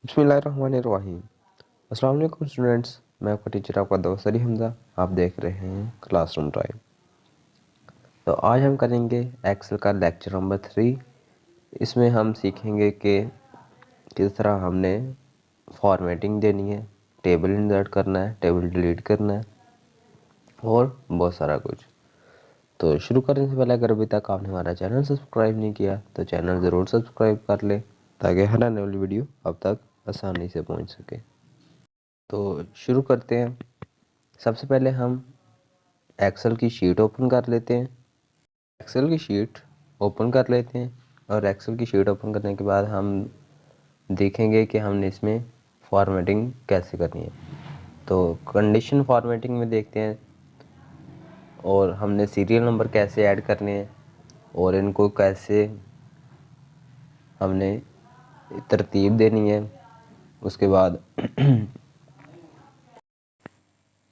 बिस्मिल्लाहिर्रहमानिर्रहीम। अस्सलाम वालेकुम स्टूडेंट्स, मैं आपका टीचर आपका दोस्त अली हमज़ा। आप देख रहे हैं क्लासरूम टाइम। तो आज हम करेंगे एक्सेल का लेक्चर नंबर 3। इसमें हम सीखेंगे कि किस तरह हमने फॉर्मेटिंग देनी है, टेबल इंसर्ट करना है, टेबल डिलीट करना है और बहुत सारा कुछ। तो शुरू करने से पहले अगर अभी तक आपने हमारा चैनल सब्सक्राइब नहीं किया तो चैनल ज़रूर सब्सक्राइब कर ले ताकि हर आने वाली वीडियो अब तक आसानी से पहुंच सके। तो शुरू करते हैं। सबसे पहले हम एक्सेल की शीट ओपन कर लेते हैं। एक्सेल की शीट ओपन कर लेते हैं और एक्सेल की शीट ओपन करने के बाद हम देखेंगे कि हमने इसमें फॉर्मेटिंग कैसे करनी है। तो कंडीशन फॉर्मेटिंग में देखते हैं और हमने सीरियल नंबर कैसे ऐड करने हैं और इनको कैसे हमने तरतीब देनी है। उसके बाद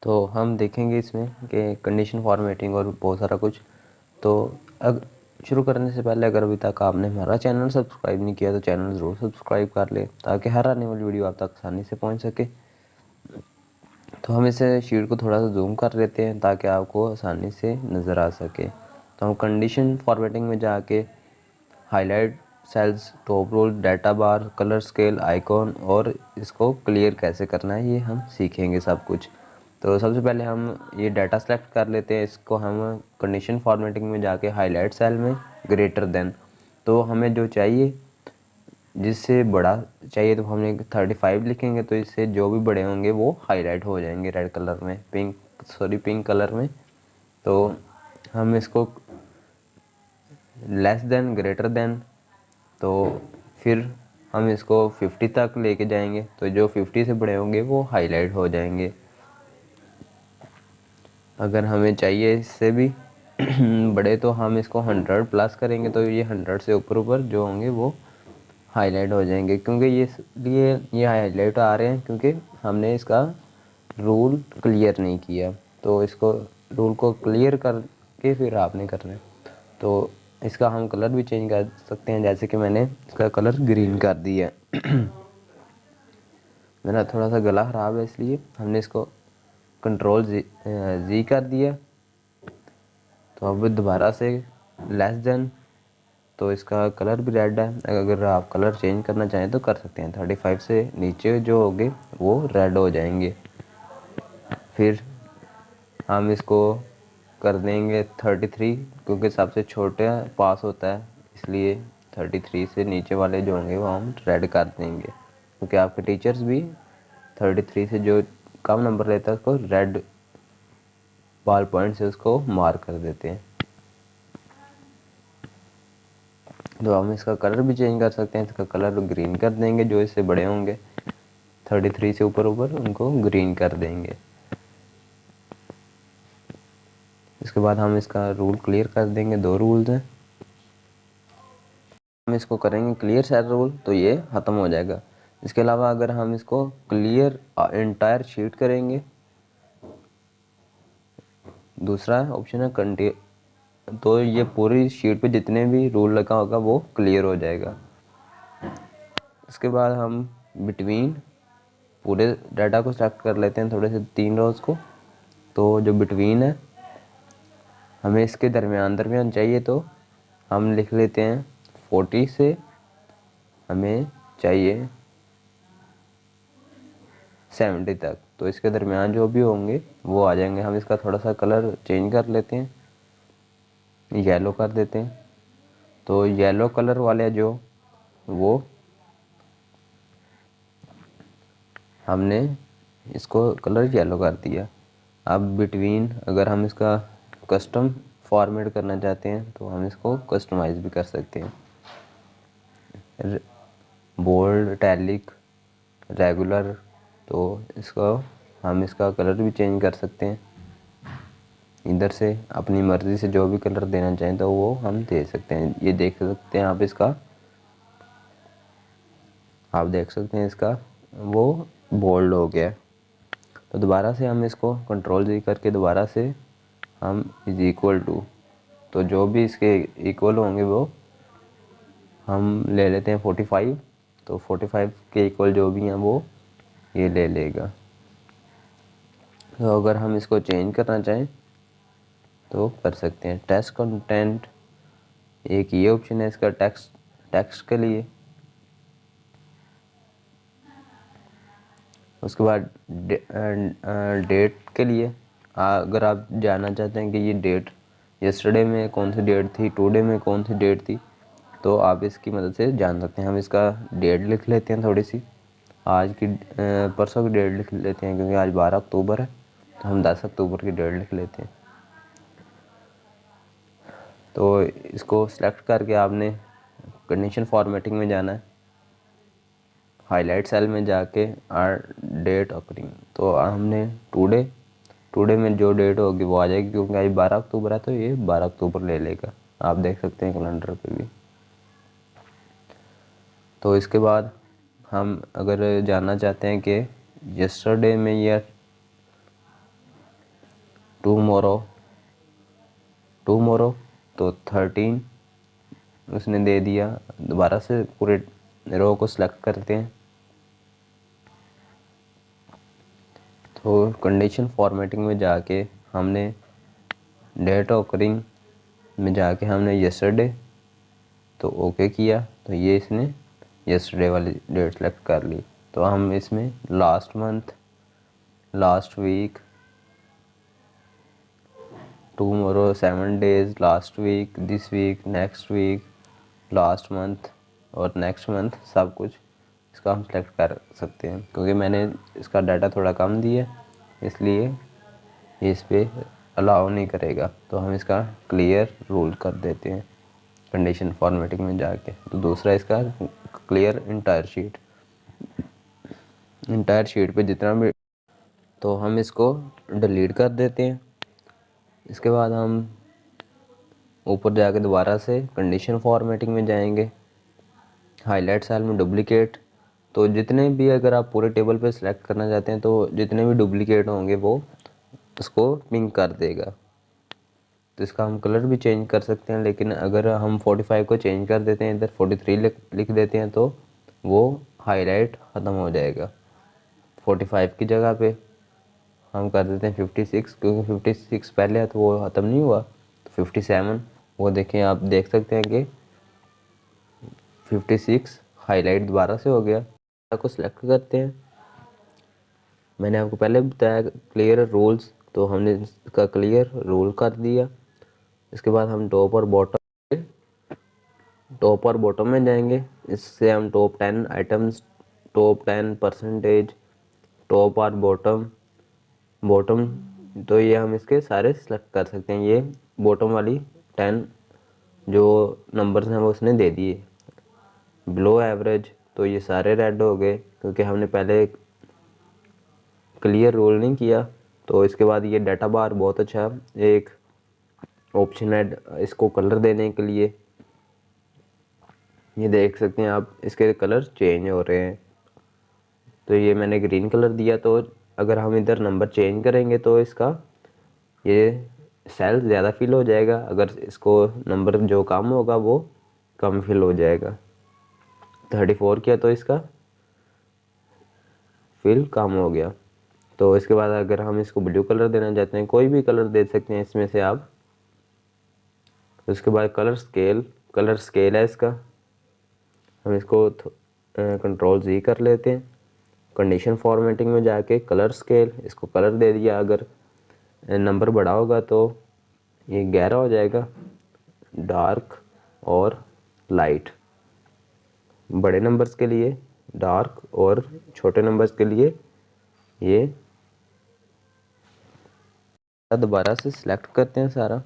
तो हम देखेंगे इसमें कि कंडीशन फॉर्मेटिंग और बहुत सारा कुछ। तो अब शुरू करने से पहले अगर अभी तक आपने हमारा चैनल सब्सक्राइब नहीं किया तो चैनल ज़रूर सब्सक्राइब कर ले ताकि हर आने वाली वीडियो आप तक आसानी से पहुंच सके। तो हम इसे शीट को थोड़ा सा जूम कर लेते हैं ताकि आपको आसानी से नज़र आ सके। तो हम कंडीशन फॉर्मेटिंग में जाके highlight cells, top rules, data bar, colour scale, icon और इसको क्लियर कैसे करना है ये हम सीखेंगे सब कुछ। तो सबसे पहले हम ये डाटा सेलेक्ट कर लेते हैं। इसको हम कंडीशन फॉर्मेटिंग में जाके हाईलाइट सेल में ग्रेटर देन, तो हमें जो चाहिए जिससे बड़ा चाहिए तो हमने 35 लिखेंगे तो इससे जो भी बड़े होंगे वो हाईलाइट हो जाएंगे रेड कलर में, पिंक कलर में। तो हम इसको लेस देन, ग्रेटर देन, तो फिर हम इसको 50 तक लेके जाएंगे तो जो 50 से बड़े होंगे वो हाईलाइट हो जाएंगे। अगर हमें चाहिए इससे भी बड़े तो हम इसको 100 प्लस करेंगे तो ये 100 से ऊपर ऊपर जो होंगे वो हाईलाइट हो जाएंगे। क्योंकि ये हाईलाइट आ रहे हैं क्योंकि हमने इसका रूल क्लियर नहीं किया। तो इसको रूल को क्लियर करके फिर आपने करना है। तो इसका हम कलर भी चेंज कर सकते हैं, जैसे कि मैंने इसका कलर ग्रीन कर दिया। मेरा थोड़ा सा गला ख़राब है इसलिए हमने इसको कंट्रोल जी कर दिया। तो अब दोबारा से लेस देन, तो इसका कलर भी रेड है। अगर आप कलर चेंज करना चाहें तो कर सकते हैं। 35 से नीचे जो होंगे वो रेड हो जाएंगे। फिर हम इसको कर देंगे 33 क्योंकि सबसे छोटा पास होता है, इसलिए 33 से नीचे वाले जो होंगे वो हम रेड कर देंगे। क्योंकि आपके टीचर्स भी 33 से जो कम नंबर लेता है उसको रेड बॉल पॉइंट से उसको मार्क कर देते हैं। तो हम इसका कलर भी चेंज कर सकते हैं। इसका कलर ग्रीन कर देंगे, जो इससे बड़े होंगे 33 से ऊपर उनको ग्रीन कर देंगे। इसके बाद हम इसका रूल क्लियर कर देंगे। 2 रूल्स हैं, हम इसको करेंगे क्लियर सेल रूल तो ये ख़त्म हो जाएगा। इसके अलावा अगर हम इसको क्लियर इंटायर शीट करेंगे, दूसरा ऑप्शन है तो ये पूरी शीट पे जितने भी रूल लगा होगा वो क्लियर हो जाएगा। इसके बाद हम बिटवीन पूरे डाटा को सेलेक्ट कर लेते हैं, थोड़े से 3 रोज़ को। तो जो बिटवीन है हमें इसके दरमियान चाहिए तो हम लिख लेते हैं 40 से हमें चाहिए 70 तक। तो इसके दरमियान जो भी होंगे वो आ जाएंगे। हम इसका थोड़ा सा कलर चेंज कर लेते हैं, येलो कर देते हैं। तो येलो कलर वाले जो वो हमने इसको कलर येलो कर दिया। अब बिटवीन अगर हम इसका कस्टम फॉर्मेट करना चाहते हैं तो हम इसको कस्टमाइज़ भी कर सकते हैं। बोल्ड, इटैलिक, रेगुलर, तो हम इसका कलर भी चेंज कर सकते हैं। इधर से अपनी मर्ज़ी से जो भी कलर देना चाहें तो वो हम दे सकते हैं। ये देख सकते हैं आप देख सकते हैं इसका वो बोल्ड हो गया। तो दोबारा से हम इसको कंट्रोल जी करके दोबारा से हम इज इक्वल टू, तो जो भी इसके इक्वल होंगे वो हम ले लेते हैं 45 तो 45 के इक्वल जो भी हैं वो ये ले लेगा। तो अगर हम इसको चेंज करना चाहें तो कर सकते हैं। टेक्स्ट कंटेंट, एक ये ऑप्शन है इसका टेक्स्ट के लिए। उसके बाद डेट के लिए, अगर आप जानना चाहते हैं कि ये डेट यस्टरडे में कौन सी डेट थी, टुडे में कौन सी डेट थी, तो आप इसकी मदद से जान सकते हैं। हम इसका डेट लिख लेते हैं थोड़ी सी, आज की परसों की डेट लिख लेते हैं क्योंकि आज 12 अक्टूबर है, तो हम 10 अक्टूबर की डेट लिख लेते हैं। तो इसको सिलेक्ट करके आपने कंडीशन फॉर्मेटिंग में जाना है, हाईलाइट सेल में जाके आर डेट ऑकरिंग, तो हमने टुडे में जो डेट होगी वो आ जाएगी, क्योंकि आज 12 अक्टूबर है तो ये 12 अक्टूबर ले लेगा। आप देख सकते हैं कैलेंडर पे भी। तो इसके बाद हम अगर जानना चाहते हैं कि यस्टरडे में या टुमारो तो 13 उसने दे दिया। दोबारा से पूरे रो को सिलेक्ट करते हैं, तो कंडीशन फॉर्मेटिंग में जाके हमने डेट ऑकरिंग में जाके हमने यस्टरडे तो ओके किया, तो ये इसने यस्टरडे वाली डेट सेलेक्ट कर ली। तो हम इसमें last month, last week, tomorrow, 7 days, last week, this week, next week, last month और नेक्स्ट मंथ, सब कुछ इसका हम सेलेक्ट कर सकते हैं। क्योंकि मैंने इसका डाटा थोड़ा कम दिया इसलिए ये इस पर अलाउ नहीं करेगा, तो हम इसका क्लियर रूल कर देते हैं कंडीशन फॉर्मेटिंग में जाके। तो दूसरा इसका क्लियर इंटायर शीट पे जितना भी, तो हम इसको डिलीट कर देते हैं। इसके बाद हम ऊपर जाके दोबारा से कंडीशन फॉर्मेटिंग में जाएंगे, हाईलाइट सेल में डुप्लीकेट, तो जितने भी अगर आप पूरे टेबल पे सिलेक्ट करना चाहते हैं तो जितने भी डुप्लीकेट होंगे वो उसको पिंक कर देगा। तो इसका हम कलर भी चेंज कर सकते हैं, लेकिन अगर हम 45 को चेंज कर देते हैं, इधर 43 लिख देते हैं, तो वो हाईलाइट ख़त्म हो जाएगा। 45 की जगह पे हम कर देते हैं 56, क्योंकि 56 पहले है तो वो ख़त्म नहीं हुआ। तो 57, वो देखें, आप देख सकते हैं कि 56 हाईलाइट दोबारा से हो गया। को सिलेक्ट करते हैं, मैंने आपको पहले बताया क्लियर रूल्स, तो हमने इसका क्लियर रूल कर दिया। इसके बाद हम टॉप और बॉटम में जाएंगे। इससे हम top 10 items, top 10 percentage, top और बॉटम, तो ये हम इसके सारे सेलेक्ट कर सकते हैं। ये बॉटम वाली 10 जो नंबर्स हैं वो उसने दे दिए। बिलो एवरेज, तो ये सारे रेड हो गए क्योंकि हमने पहले क्लियर रोल नहीं किया। तो इसके बाद ये डाटा बार बहुत अच्छा एक ऑप्शन है इसको कलर देने के लिए। ये देख सकते हैं आप, इसके कलर चेंज हो रहे हैं। तो ये मैंने ग्रीन कलर दिया, तो अगर हम इधर नंबर चेंज करेंगे तो इसका ये सेल ज़्यादा फिल हो जाएगा, अगर इसको नंबर जो कम होगा वो कम फिल हो जाएगा। 34 किया तो इसका फिल कम हो गया। तो इसके बाद अगर हम इसको ब्लू कलर देना चाहते हैं, कोई भी कलर दे सकते हैं इसमें से आप। तो इसके बाद कलर स्केल है इसका, हम इसको कंट्रोल Z कर लेते हैं। कंडीशन फॉर्मेटिंग में जाके कलर स्केल, इसको कलर दे दिया। अगर नंबर बड़ा होगा तो ये गहरा हो जाएगा, डार्क और लाइट, बड़े नंबर्स के लिए डार्क और छोटे नंबर्स के लिए ये। दोबारा से सिलेक्ट करते हैं सारा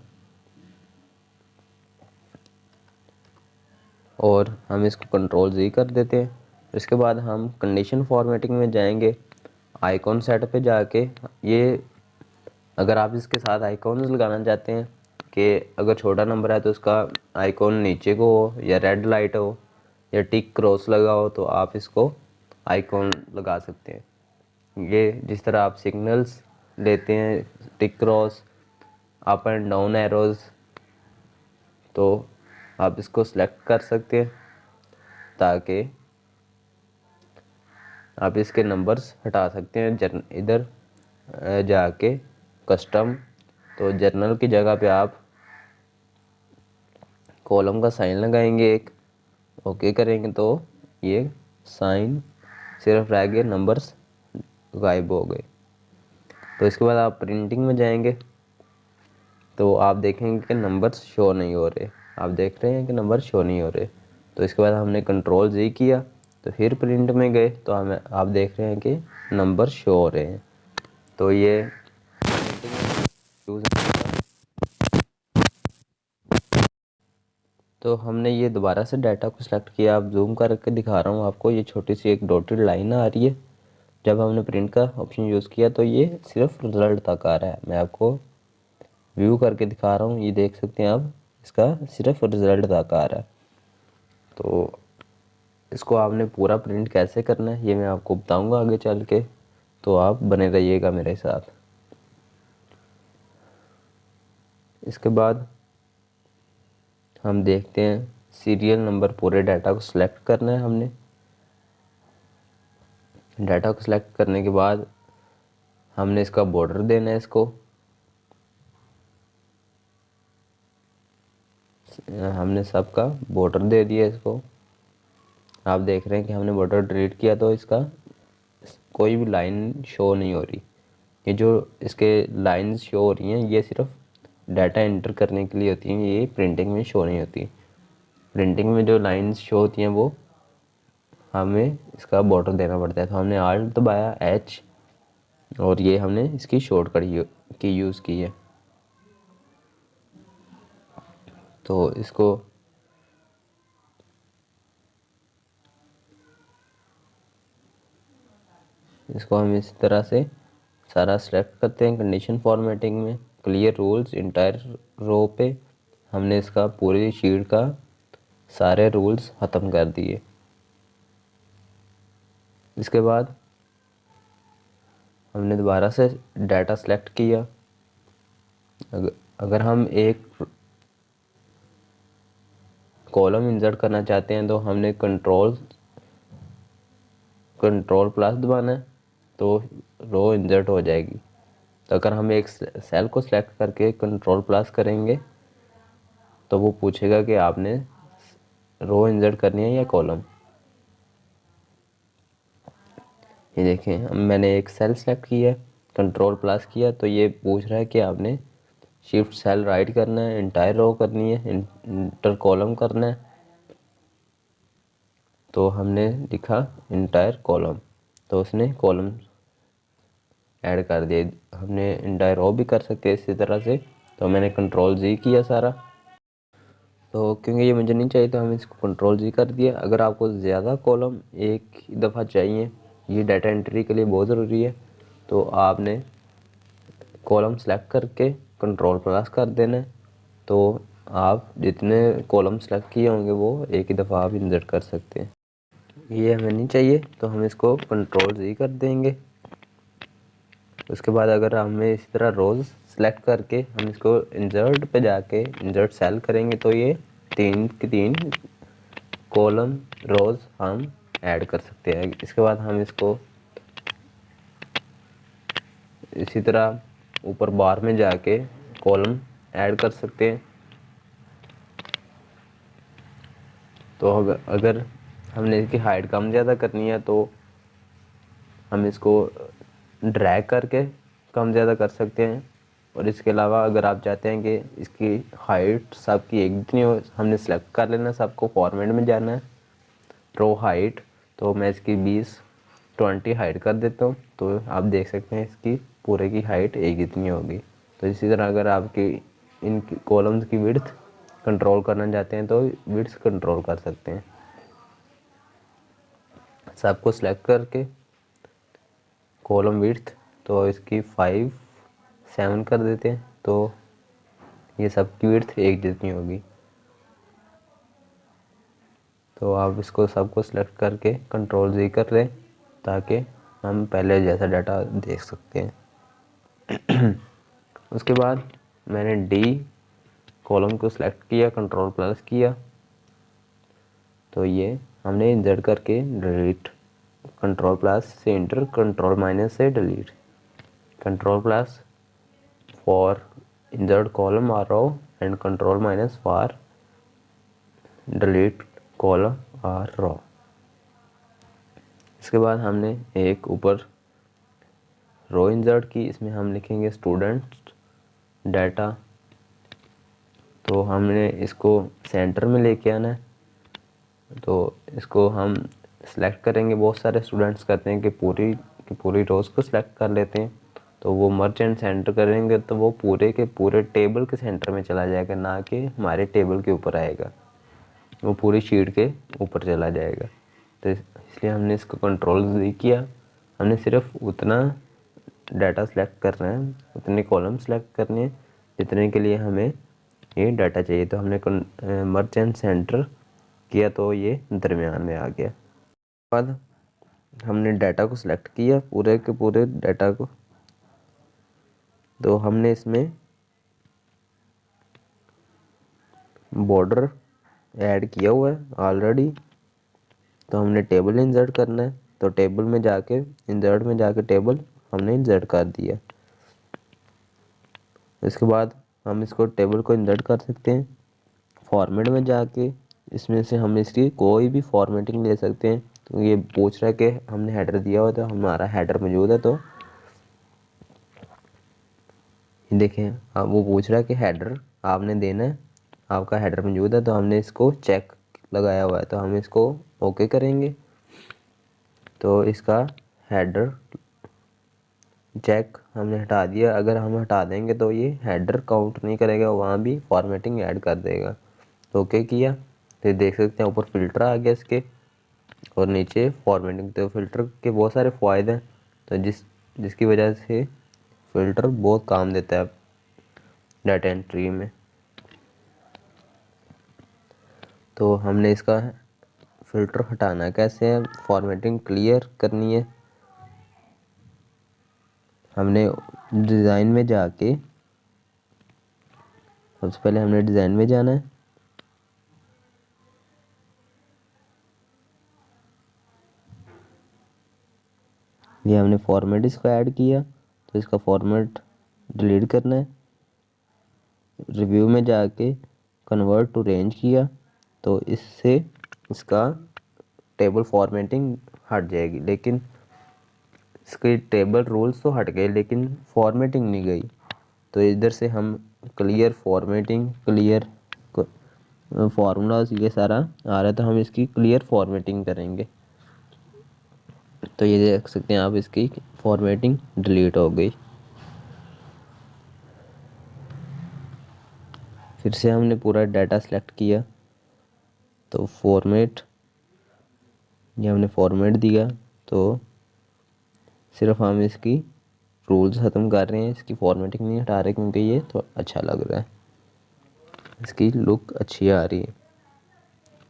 और हम इसको कंट्रोल Z कर देते हैं। इसके बाद हम कंडीशन फॉर्मेटिंग में जाएंगे, आइकॉन सेट पे जाके, ये अगर आप इसके साथ आइकॉन्स लगाना चाहते हैं कि अगर छोटा नंबर है तो उसका आइकॉन नीचे को हो या रेड लाइट हो या टिक क्रॉस लगा हो, तो आप इसको आइकॉन लगा सकते हैं। ये जिस तरह आप सिग्नल्स लेते हैं, tick cross, up and down arrows, तो आप इसको सिलेक्ट कर सकते हैं ताकि आप इसके नंबर्स हटा सकते हैं इधर जाके कस्टम, तो जर्नल की जगह पे आप कॉलम का साइन लगाएंगे एक, ओके करेंगे तो ये साइन सिर्फ रह गए, नंबर्स गायब हो गए। तो इसके बाद आप प्रिंटिंग में जाएंगे तो आप देखेंगे कि नंबर्स शो नहीं हो रहे, आप देख रहे हैं कि नंबर शो नहीं हो रहे। तो इसके बाद हमने कंट्रोल जी किया तो फिर प्रिंट में गए तो हमें आप देख रहे हैं कि नंबर शो हो रहे हैं। तो ये तो हमने ये दोबारा से डाटा को सिलेक्ट किया, आप जूम करके दिखा रहा हूँ आपको, ये छोटी सी एक डॉटेड लाइन आ रही है। जब हमने प्रिंट का ऑप्शन यूज़ किया तो ये सिर्फ रिजल्ट तक आ रहा है। मैं आपको व्यू करके दिखा रहा हूँ, ये देख सकते हैं आप, इसका सिर्फ रिजल्ट तक आ रहा है। तो इसको आपने पूरा प्रिंट कैसे करना है ये मैं आपको बताऊंगा आगे चल के, तो आप बने रहिएगा मेरे साथ। इसके बाद हम देखते हैं सीरियल नंबर, पूरे डाटा को सिलेक्ट करना है हमने। डाटा को सिलेक्ट करने के बाद हमने इसका बॉर्डर देना है, इसको हमने सबका बॉर्डर दे दिया इसको। आप देख रहे हैं कि हमने बॉर्डर डिलीट किया तो इसका कोई भी लाइन शो नहीं हो रही। ये जो इसके लाइंस शो हो रही हैं ये सिर्फ डाटा एंटर करने के लिए होती हैं, ये प्रिंटिंग में शो नहीं होती। प्रिंटिंग में जो लाइंस शो होती हैं वो हमें इसका बॉर्डर देना पड़ता है। तो हमने आल्ट दबाया एच और ये हमने इसकी शॉर्टकट की यूज़ की है। तो इसको हम इस तरह से सारा सेलेक्ट करते हैं। कंडीशन फॉर्मेटिंग में क्लियर रूल्स इंटायर रो पे हमने इसका पूरी शीट का सारे रूल्स ख़त्म कर दिए। इसके बाद हमने दोबारा से डाटा सेलेक्ट किया। अगर हम एक कॉलम इंसर्ट करना चाहते हैं तो हमने कंट्रोल प्लस दबाना है तो रो इंसर्ट हो जाएगी। तो अगर हम एक सेल को सिलेक्ट करके कंट्रोल प्लस करेंगे तो वो पूछेगा कि आपने रो इंसर्ट करनी है या कॉलम। ये देखें मैंने एक सेल सेलेक्ट किया, कंट्रोल प्लस किया तो ये पूछ रहा है कि आपने शिफ्ट सेल राइट करना है, इंटायर रो करनी है, इंटर कॉलम करना है। तो हमने लिखा इंटायर कॉलम तो उसने कॉलम ऐड कर दिया। हमने इंटायर रो भी कर सकते हैं इसी तरह से। तो मैंने कंट्रोल जी किया सारा, तो क्योंकि ये मुझे नहीं चाहिए तो हमने इसको कंट्रोल जी कर दिया। अगर आपको ज़्यादा कॉलम एक ही दफ़ा चाहिए, ये डाटा एंट्री के लिए बहुत ज़रूरी है, तो आपने कॉलम सेलेक्ट करके कंट्रोल प्लस कर देना है। तो आप जितने कॉलम सेलेक्ट किए होंगे वो एक ही दफ़ा आप इंसर्ट कर सकते हैं। ये हमें नहीं चाहिए तो हम इसको कंट्रोल जी कर देंगे। उसके बाद अगर हमें इसी तरह रोज़ सेलेक्ट करके हम इसको इंसर्ट पे जाके इंसर्ट सेल करेंगे तो ये 3 की 3 कॉलम रोज़ हम ऐड कर सकते हैं। इसके बाद हम इसको इसी तरह ऊपर बार में जाके कॉलम ऐड कर सकते हैं। तो अगर हमने इसकी हाइट कम ज़्यादा करनी है तो हम इसको ड्रैग करके कम ज़्यादा कर सकते हैं। और इसके अलावा अगर आप चाहते हैं कि इसकी हाइट सबकी एक जितनी हो, हमने सेलेक्ट कर लेना, सबको फॉर्मेट में जाना है रो हाइट। तो मैं इसकी 20 हाइट कर देता हूँ तो आप देख सकते हैं इसकी पूरे की हाइट एक इतनी होगी। तो इसी तरह अगर आपकी इन कॉलम्स की विड्थ कंट्रोल करना चाहते हैं तो विड्थ कंट्रोल कर सकते हैं। सबको सिलेक्ट करके कॉलम विड्थ तो इसकी 7 कर देते हैं तो ये सबकी विड्थ एक जितनी होगी। तो आप इसको सबको सिलेक्ट करके कंट्रोल जी कर लें ताकि हम पहले जैसा डाटा देख सकते हैं। उसके बाद मैंने डी कॉलम को सिलेक्ट किया, कंट्रोल प्लस किया तो ये हमने इंसर्ट करके डिलीट कंट्रोल प्लस से इंटर, कंट्रोल माइनस से delete, control plus for insert column और row and control minus for delete column और रो। इसके बाद हमने एक ऊपर रो इंसर्ट की, इसमें हम लिखेंगे स्टूडेंट डाटा। तो हमने इसको सेंटर में लेके आना है, तो इसको हम सिलेक्ट करेंगे। बहुत सारे स्टूडेंट्स कहते हैं कि पूरी रोज को सिलेक्ट कर लेते हैं, तो वो मर्ज एंड सेंटर करेंगे तो वो पूरे के पूरे टेबल के सेंटर में चला जाएगा, ना कि हमारे टेबल के ऊपर आएगा, वो पूरी शीट के ऊपर चला जाएगा। तो इसलिए हमने इसको कंट्रोल नहीं किया, हमने सिर्फ उतना डाटा सेलेक्ट करना है, उतने कॉलम सेलेक्ट करने हैं जितने के लिए हमें ये डाटा चाहिए। तो हमने मर्ज एंड सेंटर किया तो ये दरमियान में आ गया। बाद हमने डाटा को सिलेक्ट किया, पूरे के पूरे डाटा को। तो हमने इसमें बॉर्डर ऐड किया हुआ है ऑलरेडी, तो हमने टेबल इंसर्ट करना है। तो टेबल में जाके इंसर्ट में जाके टेबल हमने इंसर्ट कर दिया। इसके बाद हम इसको टेबल को इंसर्ट कर सकते हैं फॉर्मेट में जाके, इसमें से हम इसकी कोई भी फॉर्मेटिंग ले सकते हैं। तो ये पूछ रहा है कि हमने हेडर दिया हुआ, तो हमारा हेडर मौजूद है, तो देखें अब वो पूछ रहा है कि हेडर आपने देना है, आपका हेडर मौजूद है, तो हमने इसको चेक लगाया हुआ है, तो हम इसको ओके करेंगे। तो इसका हेडर चेक हमने हटा दिया। अगर हम हटा देंगे तो ये हेडर काउंट नहीं करेगा, वहाँ भी फॉर्मेटिंग ऐड कर देगा। तो ओके किया, तो देख सकते हैं ऊपर फिल्टर आ गया इसके और नीचे फॉर्मेटिंग। तो फिल्टर के बहुत सारे फ़ायदे हैं, तो जिसकी वजह से फ़िल्टर बहुत काम देता है डाटा एंट्री में। तो हमने इसका फ़िल्टर हटाना कैसे है, फॉर्मेटिंग क्लियर करनी है। हमने डिज़ाइन में जाके सबसे पहले हमने डिज़ाइन में जाना है। ये हमने फॉर्मेट इसको ऐड किया, तो इसका फॉर्मेट डिलीट करना है। रिव्यू में जाके कन्वर्ट टू रेंज किया, तो इससे इसका टेबल फॉर्मेटिंग हट जाएगी, लेकिन इसके टेबल रूल्स तो हट गए लेकिन फॉर्मेटिंग नहीं गई। तो इधर से हम क्लियर फॉर्मेटिंग, क्लियर फार्मूलाज ये सारा आ रहा है, तो हम इसकी क्लियर फॉर्मेटिंग करेंगे। तो ये देख सकते हैं आप, इसकी फॉर्मेटिंग डिलीट हो गई। फिर से हमने पूरा डाटा सेलेक्ट किया, तो फॉर्मेट, ये हमने फॉर्मेट दिया, तो सिर्फ हम इसकी रूल्स ख़त्म कर रहे हैं, इसकी फॉर्मेटिंग नहीं हटा रहे, क्योंकि ये तो अच्छा लग रहा है, इसकी लुक अच्छी आ रही है।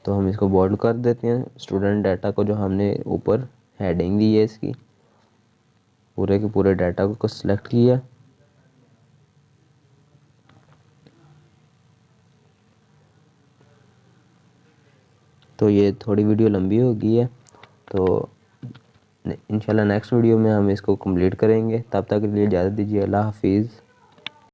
तो हम इसको बोल्ड कर देते हैं स्टूडेंट डाटा को, जो हमने ऊपर हेडिंग दी है इसकी, पूरे के पूरे डाटा को सिलेक्ट किया। तो ये थोड़ी वीडियो लंबी हो गई है, तो इंशाल्लाह नेक्स्ट वीडियो में हम इसको कंप्लीट करेंगे। तब तक के लिए इजाज़त दीजिए। अल्लाह हाफिज़।